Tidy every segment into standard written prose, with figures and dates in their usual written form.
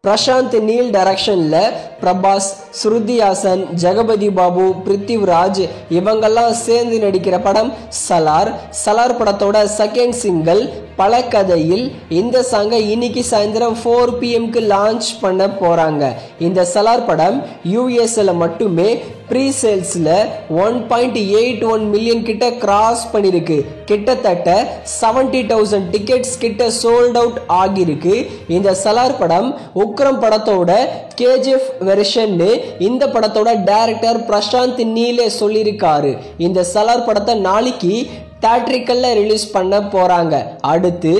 Prashanth Neil டைரக்ஷன்ல பிரபாஸ், ஸ்ருதி ஹாசன், ஜெகபதி பாபு, பிருத்திவிராஜ் இவங்கெல்லாம் சேர்ந்து நடிக்கிற படம் சலார். சலார் படத்தோட செகண்ட் சிங்கிள் பழக்கதையில் இந்த சாங்கை இன்னைக்கு சாயந்தரம் 4 PM லான்ச் பண்ண போறாங்க. இந்த சலார் படம் யூஎஸ்ல மட்டுமே ப்ரீ சேல்ஸ்ல 1.81 மில்லியன் கிட்ட கிராஸ் பண்ணிருக்கு. கிட்டத்தட்ட 70,000 டிக்கெட்ஸ் கிட்ட சோல்ட் அவுட் ஆகிருக்கு. இந்த சலார் படம் உக்ரம் படத்தோட KGF வெர்ஷன் இந்த படத்தோட டைரக்டர் பிரசாந்த் நீலே சொல்லியிருக்காரு. இந்த சலார் படத்தை நாளைக்கு தியேட்டரிக்கல்ல ரிலீஸ் பண்ண போறாங்க. அடுத்து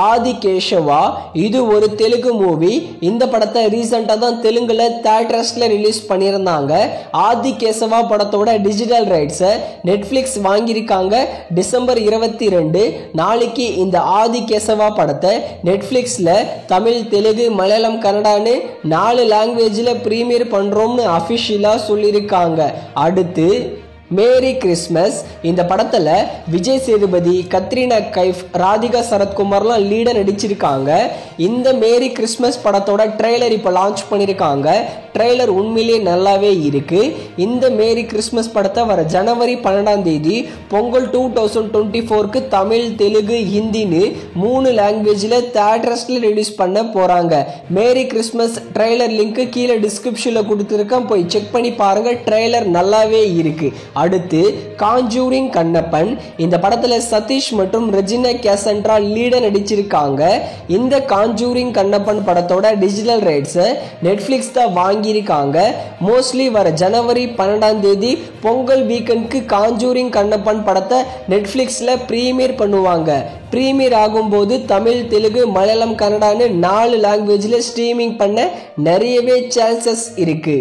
ஆதி கேசவா, இது ஒரு தெலுங்கு மூவி. இந்த படத்தை ரீசெண்டா தான் தெலுங்குல தியேட்டர்ஸ்ல ரிலீஸ் பண்ணியிருந்தாங்க. ஆதி கேசவா படத்தோட டிஜிட்டல் ரைட்ஸை நெட்ஃபிளிக்ஸ் வாங்கியிருக்காங்க. டிசம்பர் 22 நாளைக்கு இந்த ஆதி கேசவா படத்தை நெட்ஃபிளிக்ஸ்ல தமிழ், தெலுங்கு, மலையாளம், கன்னடான்னு 4 லாங்குவேஜ்ல பிரீமியர் பண்றோம்னு அபிஷியலா சொல்லியிருக்காங்க. அடுத்து மேரி கிறிஸ்மஸ். இந்த படத்துல விஜய் சேதுபதி, கத்ரீனா கைஃப், ராதிகா சரத்குமார்லாம் லீடர் நடிச்சிருக்காங்க. இந்த மேரி கிறிஸ்மஸ் படத்தோட ட்ரெய்லர் இப்போ லான்ச் பண்ணியிருக்காங்க. ட்ரெய்லர் உண்மையிலேயே நல்லாவே இருக்கு. இந்த மேரி கிறிஸ்மஸ் படத்தை வர ஜனவரி 12 பொங்கல் 2024 தமிழ், தெலுங்கு, ஹிந்தின்னு 3 லாங்குவேஜ்ல தியேட்டர்ஸ்ல ரிலீஸ் பண்ண போறாங்க. மேரி கிறிஸ்மஸ் ட்ரெய்லர் லிங்க் கீழே டிஸ்கிரிப்ஷன்ல கொடுத்துருக்கேன், போய் செக் பண்ணி பாருங்க. ட்ரெய்லர் நல்லாவே இருக்கு. அடுத்து காஞ்சூரிங் கண்ணப்பன். இந்த படத்துல சதீஷ் மற்றும் ரெஜினா கேசன்ட்ரா லீடர் நடிச்சிருக்காங்க. இந்த காஞ்சூரிங் கண்ணப்பன் படத்தோட டிஜிட்டல் ரைட்ஸ் நெட்ஃபிளிக்ஸ் தான் வாங்கியிருக்காங்க. மோஸ்ட்லி வர ஜனவரி 12 பொங்கல் வீக்கெண்டுக்கு காஞ்சூரிங் கண்ணப்பன் படத்தை நெட்ஃபிளிக்ஸ்ல பிரீமியர் பண்ணுவாங்க. பிரீமியர் ஆகும்போது தமிழ், தெலுங்கு, மலையாளம், கன்னடான்னு 4 லாங்குவேஜ்ல ஸ்ட்ரீமிங் பண்ண நிறையவே சான்சஸ் இருக்கு.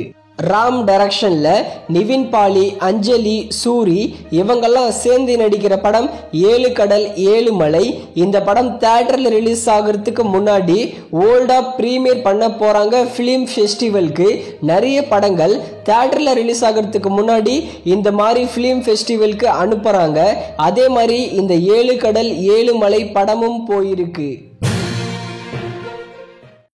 ராம் டைரக்ஷன்ல நிவின் பாலி, அஞ்சலி, சூரி இவங்கெல்லாம் சேர்ந்து நடிக்கிற படம் 7 கடல் 7 மலை. இந்த படம் தியேட்டர்ல ரிலீஸ் ஆகிறதுக்கு முன்னாடி ஓல்டா பிரீமியர் பண்ண போறாங்க. ஃபிலிம் ஃபெஸ்டிவலுக்கு நிறைய படங்கள் தியேட்டர்ல ரிலீஸ் ஆகிறதுக்கு முன்னாடி இந்த மாதிரி ஃபிலிம் ஃபெஸ்டிவலுக்கு அனுப்புறாங்க. அதே மாதிரி இந்த 7 கடல் 7 மலை படமும் போயிருக்கு.